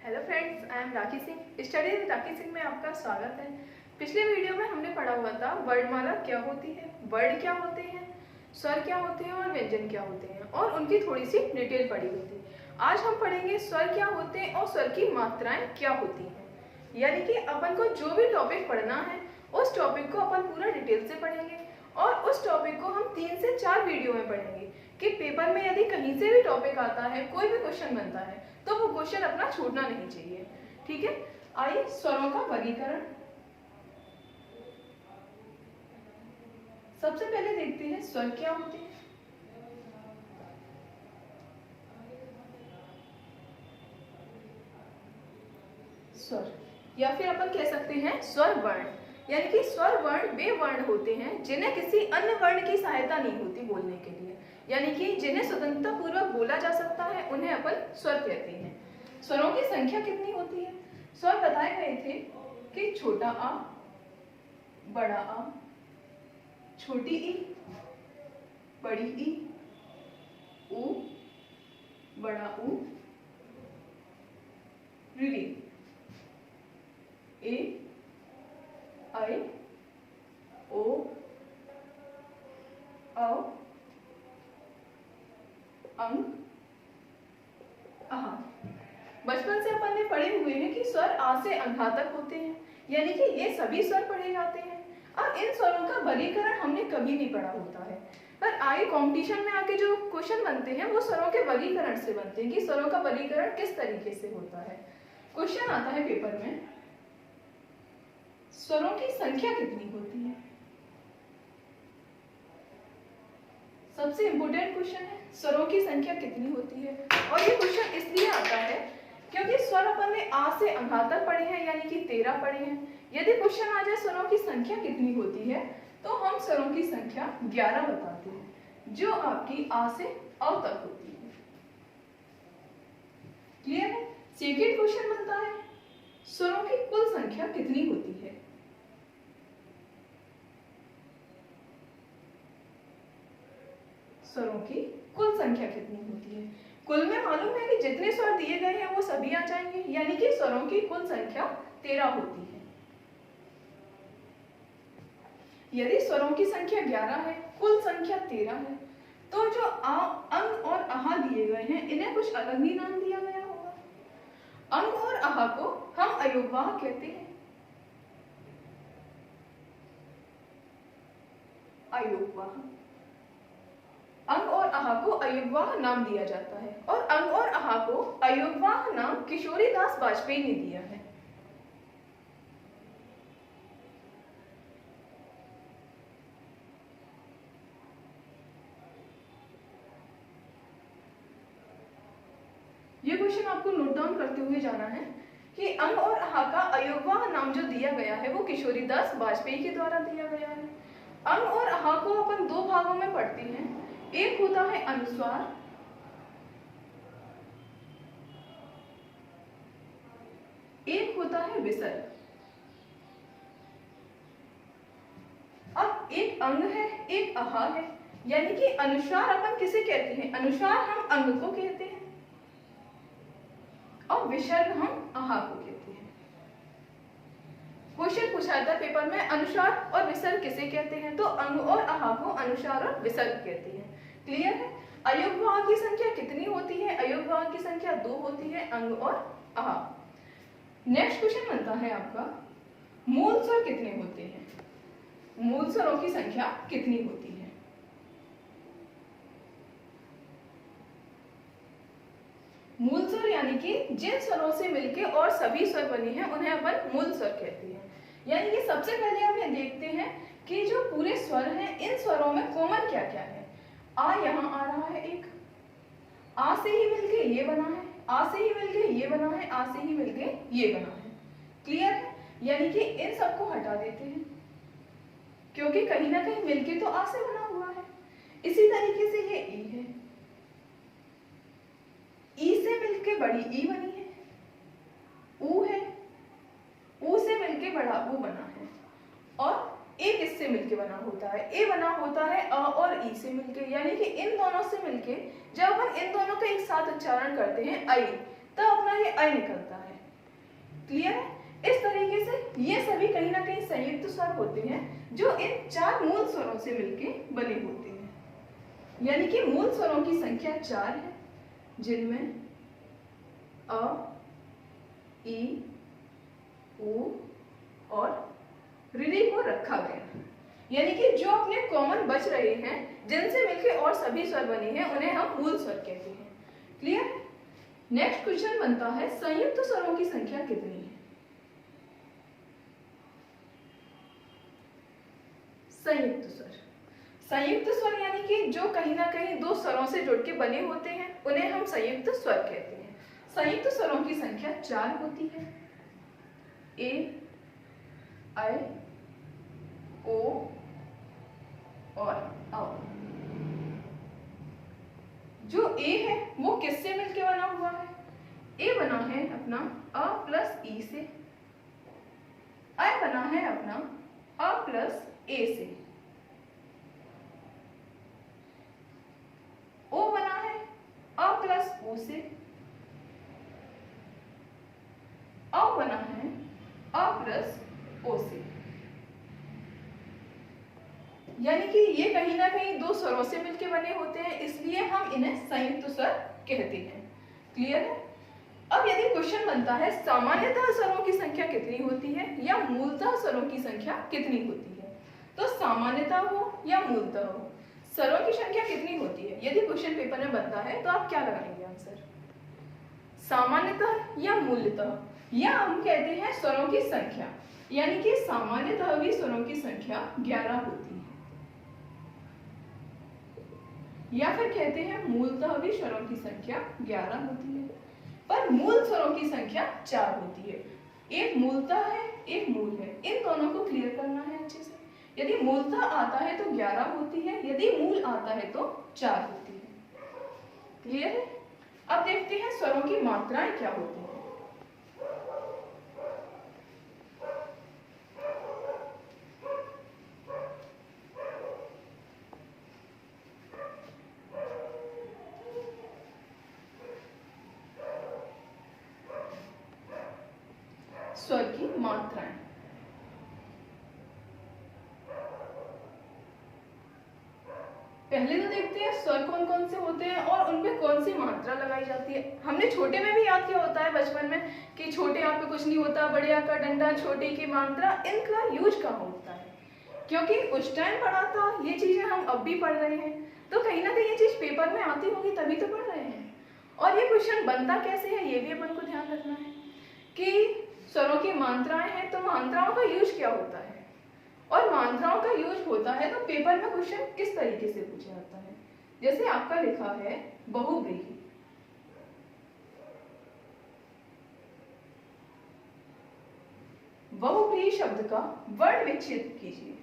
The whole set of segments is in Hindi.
Hello friends, I am Rakhi Singh. Study with Rakhi Singh में आपका स्वागत है। पिछले वीडियो में हमने पढ़ा हुआ था वर्णमाला क्या होती है, वर्ड क्या होते हैं, स्वर क्या होते हैं और व्यंजन क्या होते हैं, और उनकी थोड़ी सी डिटेल पढ़ी हुई थी। आज हम पढ़ेंगे स्वर क्या होते हैं और स्वर की मात्राएं क्या होती हैं। यानी कि अपन को जो भी टॉपिक पढ़ना है उस टॉपिक को अपन पूरा डिटेल से पढ़ेंगे और उस टॉपिक को हम 3 से 4 वीडियो में पढ़ेंगे कि पेपर में यदि कहीं से भी टॉपिक आता है, कोई भी क्वेश्चन बनता है तो वो क्वेश्चन अपना छूटना नहीं चाहिए। ठीक है, आइए स्वरों का वर्गीकरण सबसे पहले देखते हैं स्वर क्या होते हैं। स्वर या फिर अपन कह सकते हैं स्वर वर्ण, यानी कि स्वर वर्ण वे वर्ण होते हैं जिन्हें किसी अन्य वर्ण की सहायता नहीं होती बोलने के लिए, यानी कि जिन्हें स्वतंत्रता पूर्वक बोला जा सकता है, उन्हें अपन स्वर कहते हैं। स्वरों की संख्या कितनी होती है? स्वर बताए गए थे कि छोटा आ, बड़ा आ, छोटी ई, बड़ी ई, ऊ, बड़ा ऊ, री, ए, आई, ओ, औ, अंग, आहा। बचपन से अपन ने पढ़े हुए हैं कि स्वर आ से अंधा तक होते हैं, यानी कि ये सभी स्वर पढ़े जाते हैं। अब इन स्वरों का वर्गीकरण हमने कभी नहीं पढ़ा होता है, पर आगे कंपटीशन में आके जो क्वेश्चन बनते हैं वो स्वरों के वर्गीकरण से बनते हैं कि स्वरों का वर्गीकरण किस तरीके से होता है। क्वेश्चन आता है पेपर में, स्वरों की संख्या कितनी होती है? सबसे इंपॉर्टेंट क्वेश्चन है, स्वरों की संख्या कितनी होती है। और ये क्वेश्चन इसलिए आता है क्योंकि स्वर अपन ने आ से अंधा तक पढ़े हैं, यानी कि 13 पढ़े हैं। यदि क्वेश्चन आ जाए स्वरों की संख्या कितनी होती है तो हम स्वरों की संख्या 11 बताते हैं, जो आपकी आ से अ तक होती है। क्लियर है? सेकेंड क्वेश्चन बनता है, स्वरों की कुल संख्या कितनी होती है? स्वरों की कुल संख्या कितनी होती है? कुल में मालूम है कि जितने स्वर दिए गए हैं वो सभी आ जाएंगे, यानी कि स्वरों की कुल संख्या 13 होती है। यदि स्वरों की संख्या 11 है, कुल संख्या 13 है, तो जो अंग और आहा दिए गए हैं इन्हें कुछ अलग ही नाम दिया गया होगा। अंग और आहा को हम अयोगवाह कहते हैं। अयोगवाह, अंग और आहा को अयोगवाह नाम दिया जाता है और अंग और आहा को अयोगवाह नाम किशोरीदास वाजपेयी ने दिया है। ये क्वेश्चन आपको नोट डाउन करते हुए जाना है कि अंग और आहा का अयोगवाह नाम जो दिया गया है वो किशोरीदास वाजपेयी के द्वारा दिया गया है। अंग और आहा को अपन 2 भागों में पढ़ते हैं, एक होता है अनुस्वार, एक होता है विसर्ग। अब एक अंग है, एक आहा है, यानी कि अनुस्वार अपन किसे कहते हैं? अनुस्वार हम अंग को कहते हैं और विसर्ग हम आहा को कहते हैं। क्वेश्चन पूछा था पेपर में, अनुस्वार और विसर्ग किसे कहते हैं? तो अंग और आहा को अनुस्वार और विसर्ग कहते हैं। क्लियर है? अयोगवाह की संख्या कितनी होती है? अयोगवाह की संख्या 2 होती है, अंग और आहा। नेक्स्ट क्वेश्चन बनता है आपका, मूल स्वर कितने होते हैं? मूल स्वरों की संख्या कितनी होती है? मूल स्वर यानी कि जिन स्वरों से मिलके और सभी स्वर बने हैं उन्हें अपन मूल स्वर कहते हैं। यानी कि सबसे पहले हम ये देखते हैं कि जो पूरे स्वर हैं इन स्वरों में कॉमन क्या क्या है। आ यहाँ आ रहा है, एक आ से ही मिलके ये बना है, आ से ही मिलके ये बना है, आ से ही मिलके ये बना है। क्लियर है? यानी कि इन सबको हटा देते हैं क्योंकि कहीं ना कहीं मिलके तो आ से बना हुआ है। इसी तरीके से ये ई है, ई से मिलके बड़ी ई बनी है, ऊ है, ऊ से मिलके बड़ा ऊ बना है, और ए किससे मिलके बना होता है? ए बना होता है अ और ई से मिलके, यानी कि इन दोनों से मिलके जब अपन इन दोनों का एक साथ उच्चारण करते हैं आई, तब अपना ये अय निकलता है। क्लियर है? इस तरीके से ये सभी कहीं ना कहीं संयुक्त स्वर होते हैं जो इन 4 मूल स्वरों से मिलके बने होते हैं। यानी कि मूल स्वरों की संख्या 4 है, जिनमें अ, ई, उ और ऋ को रखा गया। यानी कि जो अपने कॉमन बच रहे हैं, जिनसे मिलके और सभी स्वर बने हैं, उन्हें हम मूल स्वर कहते हैं। क्लियर? नेक्स्ट क्वेश्चन बनता है, संयुक्त स्वरों की संख्या कितनी है? संयुक्त स्वर, संयुक्त स्वर यानी कि जो कहीं ना कहीं 2 स्वरों से जुड़ के बने होते हैं, उन्हें हम संयुक्त स्वर कहते हैं। संयुक्त स्वरों की संख्या 4 होती है। ए, ऐ, ओ और औ। जो ए है वो किससे मिलके बना हुआ है? ए बना है अपना अ प्लस ई से, ऐ बना है अपना अ प्लस ए से, ओ बना है अ प्लस उ से, औ बना है अ प्लस ओ से। यानी कि ये कहीं ना कहीं 2 स्वरों से मिलके बने होते हैं, इसलिए हम इन्हें संयुक्त स्वर कहते हैं। क्लियर है? अब यदि क्वेश्चन बनता है सामान्यतः स्वरों की संख्या कितनी होती है या मूलतः स्वरों की संख्या कितनी होती है, तो सामान्यतः हो या मूलतः हो, स्वरों की संख्या कितनी होती है? यदि क्वेश्चन पेपर में बनता है तो आप क्या लगाएंगे आंसर? सामान्यतः या मूलतः, या हम कहते हैं स्वरों की संख्या, यानी कि सामान्यतः भी स्वरों की संख्या 11 होती है, या फिर कहते हैं मूलतः भी स्वरों की संख्या 11 होती है, पर मूल स्वरों की संख्या 4 होती है। एक मूलतः है, एक मूल है, इन दोनों को क्लियर करना है अच्छे से। यदि मूलतः आता है तो 11 होती है, यदि मूल आता है तो 4 होती है। क्लियर है? अब देखते हैं स्वरों की मात्राएं क्या होती हैं। स्वर की मात्राएं, पहले तो देखते हैं स्वर कौन कौन से होते हैं और उनपे कौन सी मात्रा लगाई जाती है। हमने छोटे में भी याद किया होता है बचपन में कि छोटे आ पे कुछ नहीं होता, बड़े आ का डंडा, छोटे की मात्रा, इनका यूज कहाँ होता है, क्योंकि उस टाइम पढ़ा था, ये चीजें हम अब भी पढ़ रहे हैं, तो कहीं ना कहीं ये चीज पेपर में आती होगी तभी तो पढ़ रहे हैं। और ये क्वेश्चन बनता कैसे है ये भी अपन को ध्यान रखना है कि स्वरों की मात्राएं हैं तो मात्राओं का यूज क्या होता है, और मात्राओं का यूज होता है तो पेपर में क्वेश्चन किस तरीके से पूछा जाता है। जैसे आपका लिखा है बहुव्रीहि, बहुव्रीहि शब्द का वर्ण विच्छेद कीजिए,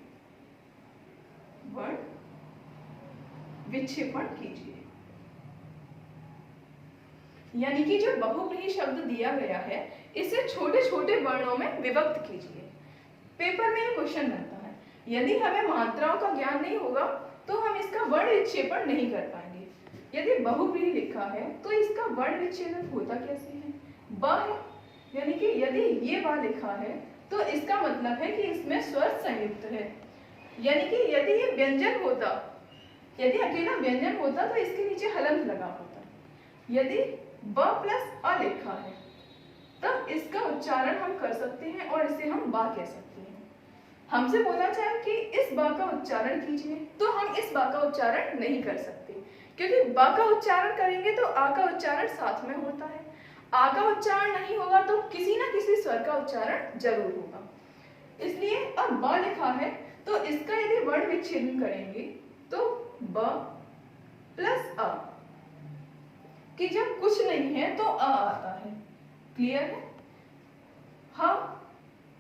वर्ण विक्षेपण कीजिए। यानी कि जो बहुव्रीहि शब्द दिया गया है इसे छोटे छोटे वर्णों में विभक्त कीजिए। पेपर में ये क्वेश्चन बनता है, यदि हमें मात्राओं का ज्ञान नहीं होगा तो हम इसका वर्ण विक्षेपण नहीं कर पाएंगे। यदि बहुव्रीहि लिखा है तो इसका वर्ण विच्छेदन होता कैसे है? ब है, यानी कि यदि ये ब लिखा है तो इसका मतलब है कि इसमें स्वर संयुक्त है। यानी कि यदि ये व्यंजन होता, यदि अकेला व्यंजन होता तो इसके नीचे हलंत लगा होता। यदि ब प्लस अ लिखा है तब इसका उच्चारण हम कर सकते हैं और इसे हम बा कह सकते हैं। हमसे बोला जाए कि इस बा का उच्चारण कीजिए तो हम इस बा का उच्चारण नहीं कर सकते, क्योंकि बा का उच्चारण करेंगे तो आ का उच्चारण साथ में होता है। आ का उच्चारण नहीं होगा तो किसी ना किसी स्वर का उच्चारण जरूर होगा। इसलिए अब ब लिखा है तो इसका यदि वर्ण विच्छेदन करेंगे तो ब प्लस अ, कि जब कुछ नहीं है तो अ आता है। क्लियर है? हा,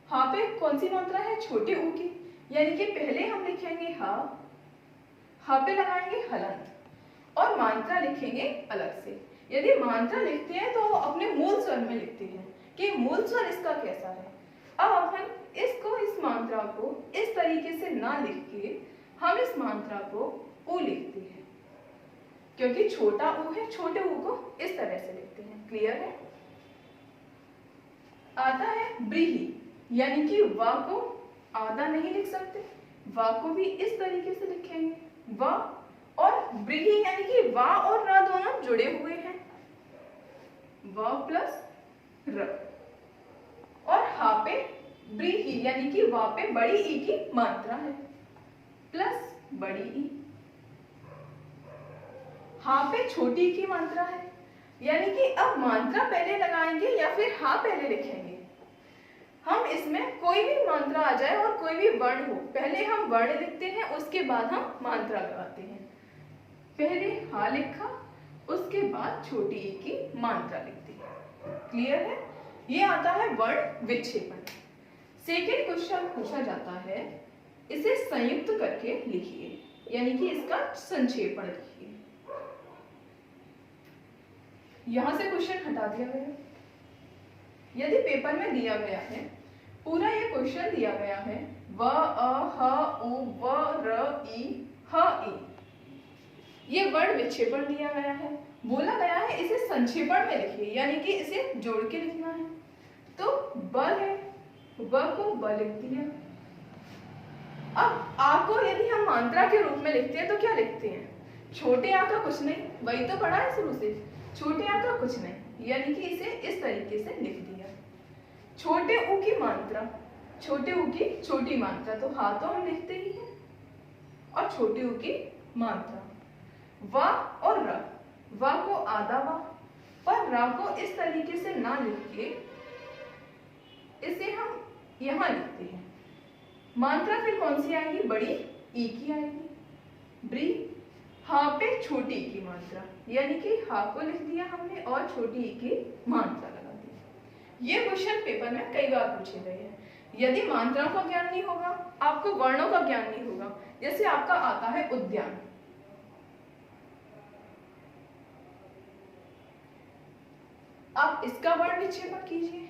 हा पे कौन सी मात्रा है? छोटे ऊ की, यानी कि पहले हम लिखेंगे हा, हा पे लगाएंगे हलंत और मात्रा लिखेंगे अलग से। यदि मात्रा लिखते हैं तो अपने मूल स्वर में लिखते हैं कि मूल स्वर इसका कैसा है। अब अपन इसको, इस मात्रा को इस तरीके से ना लिख के हम इस मात्रा को ऊ लिखते हैं, क्योंकि छोटा ऊ है, छोटे ऊ को इस तरह से लिखते हैं। क्लियर है? आता है ब्रीही, यानी कि वा को आधा नहीं लिख सकते, वा को भी इस तरीके से लिखेंगे वा, और ब्रीही यानी कि वा और र दोनों जुड़े हुए हैं, व प्लस र, और हा पे ब्रीही यानी कि वा पे बड़ी ई की मात्रा है प्लस बड़ी ई, हा पे छोटी ई की मात्रा है, यानी कि अब मात्रा पहले लगाएंगे या फिर हा पहले लिखेंगे। हम इसमें कोई भी मात्रा आ जाए और कोई भी वर्ण हो, पहले हम वर्ण लिखते हैं, उसके बाद हम मात्रा लगाते हैं। पहले हा लिखा, उसके बाद छोटी ई की मात्रा लिखते हैं। क्लियर है? ये आता है वर्ण विक्षेपण। सेकेंड क्वेश्चन पूछा जाता है, इसे संयुक्त करके लिखिए, यानी कि इसका संक्षेपण लिखिए। यहां से क्वेश्चन हटा दिया गया। यदि पेपर में दिया गया है, पूरा ये क्वेश्चन दिया गया है, व अ ह उ व र ई ह ई, ये वर्ण विक्षेपण दिया गया है, बोला गया है इसे संक्षेपण में लिखिए, यानी कि इसे जोड़ के लिखना है। तो ब है, व को ब लिख दिया। अब आ को यदि हम मात्रा के रूप में लिखते हैं तो क्या लिखते हैं? छोटे आ का कुछ नहीं, वही तो पढ़ा है शुरू से, छोटे आ का कुछ नहीं, यानी कि इसे इस तरीके से लिख दिया। छोटे ऊ की मात्रा, छोटे ऊ की छोटी मात्रा, तो हा तो हम लिखते ही हैं, और छोटे ऊ की मात्रा वा और र, वा को आधा वा, पर रा को इस तरीके से ना लिख के इसे हम यहां लिखते हैं। मात्रा फिर कौन सी आएगी? बड़ी ई की आएगी। ब्री, हा पे छोटी ई की मात्रा, यानी कि हा को लिख दिया हमने और छोटी ई की मात्रा लगा दी। ये क्वेश्चन पेपर में कई बार पूछे गए हैं। यदि मात्राओं का ज्ञान नहीं होगा, आपको वर्णों का ज्ञान नहीं होगा, जैसे आपका आता है उद्यान, आप इसका वर्ण विक्षेपण कीजिए।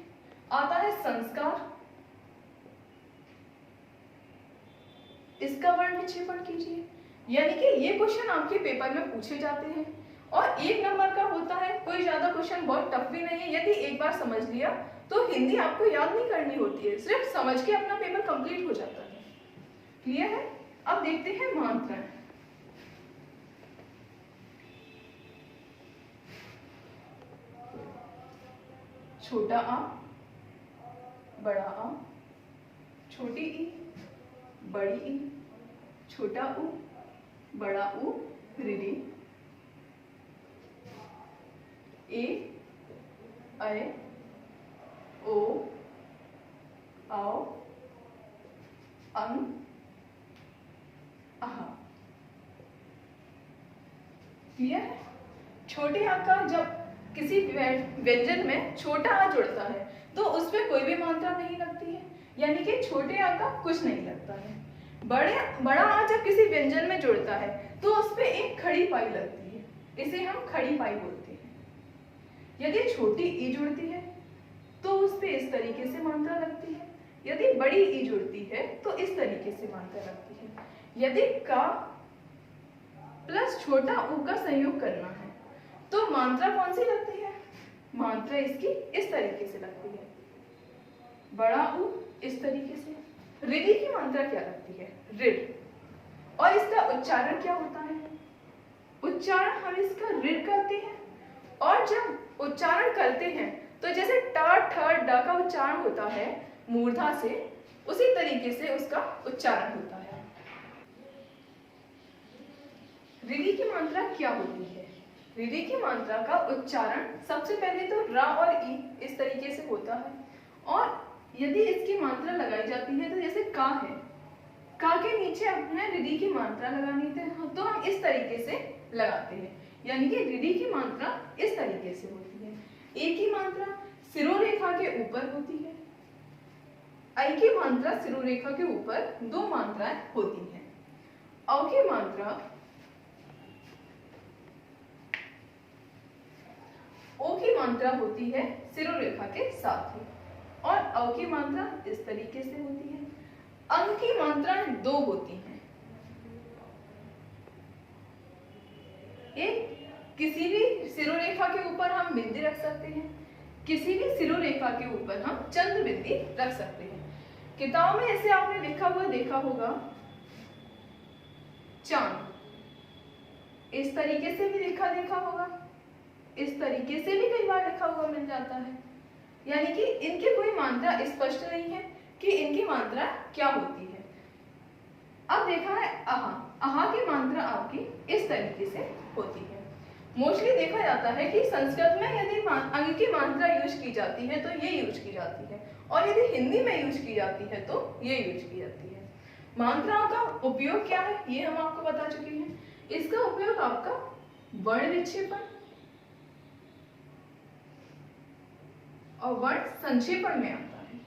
आता है संस्कार, इसका वर्ण विक्षेपण कीजिए। यानी कि ये क्वेश्चन आपके पेपर में पूछे जाते हैं और 1 नंबर का होता है, कोई ज्यादा क्वेश्चन बहुत टफ भी नहीं है। यदि एक बार समझ लिया तो हिंदी आपको याद नहीं करनी होती है, सिर्फ समझ के अपना पेपर कंप्लीट हो जाता है। क्लियर है? अब देखते हैं मात्राएं। छोटा आ, बड़ा आ, छोटी ई, बड़ी ई, छोटा ऊ, बड़ा ऊ, ऋ, ए, ऐ, ओ, आओ, अं, आहा। क्लियर है? छोटे आ का जब किसी व्यंजन में छोटा आ जुड़ता है तो उसमें कोई भी मात्रा नहीं लगती है, यानी कि छोटे आ का कुछ नहीं लगता है। बड़ा आ जब किसी व्यंजन में जुड़ता है तो उसपे एक खड़ी पाई लगती है, इसे हम खड़ी पाई बोलते हैं। यदि छोटी ई जुड़ती है तो उसपे इस तरीके से मात्रा लगती है, यदि बड़ी ई जुड़ती है तो इस तरीके से मात्रा लगती है। यदि का प्लस छोटा ऊ का संयोग करना है तो मात्रा कौन सी लगती है? मात्रा इसकी इस तरीके से लगती है, बड़ा ऊ इस तरीके से। ऋ की मात्रा क्या लगती है? ऋ। और इसका उच्चारण क्या होता है? उच्चारण हम इसका ऋ करते हैं, और जब उच्चारण करते हैं तो जैसे ट ठ ड का उच्चारण होता है मूर्धा से, उसी तरीके से उसका उच्चारण होता है। ऋ की मात्रा क्या होती है? ऋ की मात्रा का उच्चारण सबसे पहले तो र और ई इस तरीके से होता है, और यदि इसकी मात्रा लगाई जाती है तो जैसे का है, का के नीचे अपने ऋ की मात्रा लगानी थी तो हम इस तरीके से लगाते हैं, यानी कि ऋ की मात्रा इस तरीके से होती है। ए की मात्रा सिरोरेखा के ऊपर होती है, ऐ की मात्रा सिरोरेखा के ऊपर 2 मात्राएं होती हैं। औ की मात्रा ओ की मात्रा होती है सिरोरेखा के साथ ही, और अ की मात्रा इस तरीके से होती है। अंग की मात्राएं 2 होती हैं, एक किसी भी सिरोरेखा के ऊपर हम बिंदी रख सकते हैं, किसी भी सिरोरेखा के ऊपर हम चंद्र बिंदी रख सकते हैं। किताबों में ऐसे आपने लिखा हुआ देखा होगा चांद, इस तरीके से भी लिखा देखा होगा, इस तरीके से भी कई बार लिखा हुआ मिल जाता है। यानी कि इनकी कोई मात्रा स्पष्ट नहीं है कि इनकी मात्रा क्या होती है। अब देखा है आहा, आहा की मात्रा आपकी इस तरीके से होती है। मोस्टली देखा जाता है कि संस्कृत में यदि अंग की मात्रा यूज की जाती है तो ये यूज की जाती है, और यदि हिंदी में यूज की जाती है तो ये यूज की जाती है। मात्राओं का उपयोग क्या है ये हम आपको बता चुके हैं। इसका उपयोग आपका वर्ण विक्षेपण और वर्ण संक्षेपण में आता है,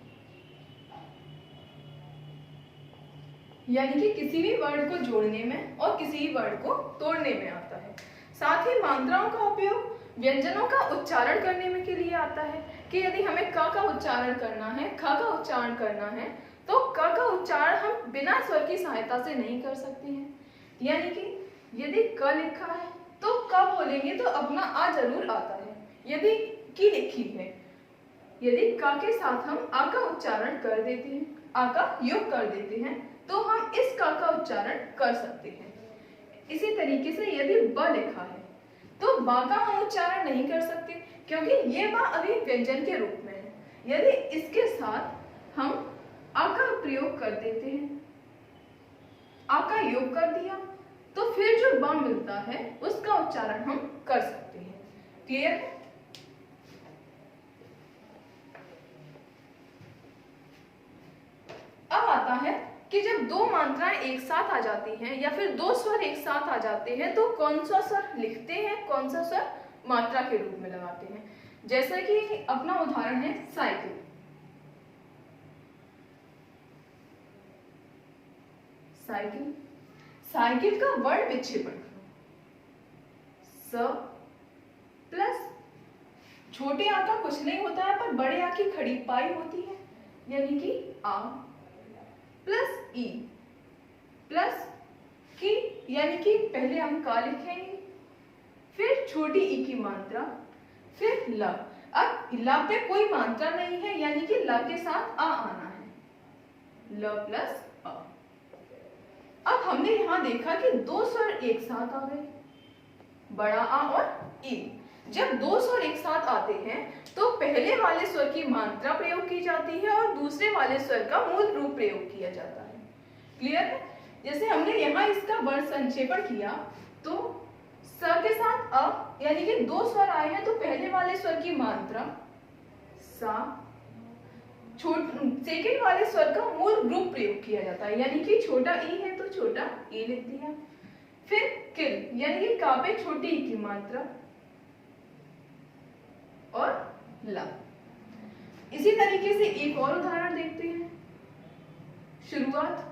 यानी कि किसी भी वर्ण को जोड़ने में और किसी भी वर्ण को तोड़ने में आता है। साथ ही मात्राओं का उपयोग व्यंजनों का उच्चारण करने में के लिए आता है कि यदि हमें क का उच्चारण करना है, ख का उच्चारण करना है तो क का उच्चारण हम बिना स्वर की सहायता से नहीं कर सकते हैं। यानी कि यदि क लिखा है तो क बोलेंगे तो अपना आ जरूर आता है। यदि की लिखी है, यदि क के साथ हम आ का उच्चारण कर देते हैं, आ का योग कर देते हैं तो हम इस क का उच्चारण कर सकते हैं। इसी तरीके से यदि ब लिखा है तो बा का हम उच्चारण नहीं कर सकते क्योंकि ये बा अभी व्यंजन के रूप में है। यदि इसके साथ हम आ का प्रयोग कर देते हैं, आ का योग कर दिया तो फिर जो बा मिलता है उसका उच्चारण हम कर सकते हैं। क्लियर है? अब आता है कि जब दो मात्राएं एक साथ आ जाती हैं या फिर दो स्वर एक साथ आ जाते हैं तो कौन सा स्वर लिखते हैं, कौन सा स्वर मात्रा के रूप में लगाते हैं। जैसे कि अपना उदाहरण है साइकिल। साइकिल, साइकिल का वर्ण विक्षेपण स प्लस छोटे आ का कुछ नहीं होता है पर बड़े आ की खड़ी पाई होती है, यानी कि आ प्लस ई प्लस की, यानी कि पहले हम का लिखेंगे, फिर छोटी ई की मात्रा, फिर ल। अब ल पे कोई मात्रा नहीं है यानी कि ल के साथ आ आना है, ल प्लस अ। अब हमने यहां देखा कि दो स्वर एक साथ आ गए, बड़ा आ और ई। जब दो स्वर एक साथ आते हैं तो पहले वाले स्वर की मात्रा प्रयोग की जाती है और दूसरे वाले स्वर का मूल रूप प्रयोग किया जाता है। क्लियर है? जैसे हमने यहाँ इसका वर्ण संक्षेपण किया तो स के साथ अ, यानी कि दो स्वर आए हैं तो पहले वाले स्वर की मात्रा सा, सेकेंड वाले स्वर का मूल रूप प्रयोग किया जाता है, यानी कि छोटा ई है तो छोटा ई लिख दिया। फिर किल, यानी कि का पे छोटी ई की मात्रा और ला। इसी तरीके से एक और उदाहरण देखते हैं। शुरुआत,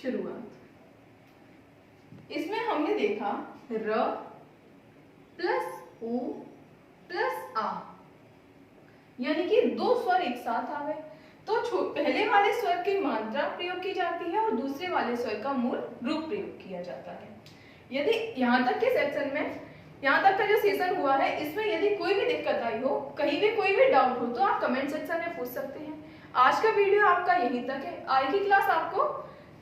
शुरुआत, इसमें हमने देखा र प्लस उ प्लस आ, यानी कि दो स्वर एक साथ आ गए तो पहले वाले स्वर की मात्रा प्रयोग की जाती है और दूसरे वाले स्वर का मूल रूप प्रयोग किया जाता है। यदि यहाँ तक के सेक्शन में, यहाँ तक का जो सेशन हुआ है इसमें यदि कोई भी दिक्कत आई हो, कहीं भी कोई भी डाउट हो तो आप कमेंट सेक्शन में पूछ सकते हैं। आज का वीडियो आपका यहीं तक है। आगे की क्लास आपको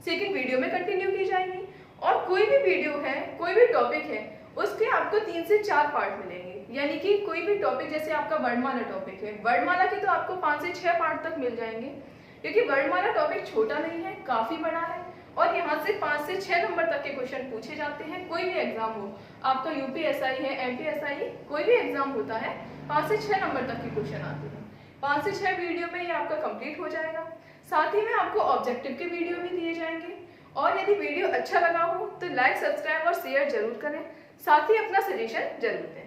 सेकंड वीडियो में कंटिन्यू की जाएगी और कोई भी वीडियो है, कोई भी टॉपिक है, उसके आपको 3 से 4 पार्ट मिलेंगे। यानी कि कोई भी टॉपिक, जैसे आपका वर्णमाला टॉपिक है, वर्णमाला के तो आपको 5 से 6 पार्ट तक मिल जाएंगे क्योंकि वर्णमाला टॉपिक छोटा नहीं है, काफी बड़ा है और यहाँ से 5 से 6 नंबर तक के क्वेश्चन पूछे जाते हैं। कोई भी एग्जाम हो, आपका यूपीएसआई है, एमपीएसआई, कोई भी एग्जाम होता है 5 से 6 नंबर तक के क्वेश्चन आते हैं। 5 से 6 वीडियो में ये आपका कंप्लीट हो जाएगा। साथ ही में आपको ऑब्जेक्टिव के वीडियो भी दिए जाएंगे और यदि वीडियो अच्छा लगा हो तो लाइक, सब्सक्राइब और शेयर जरूर करें। साथ ही अपना सजेशन जरूर दें।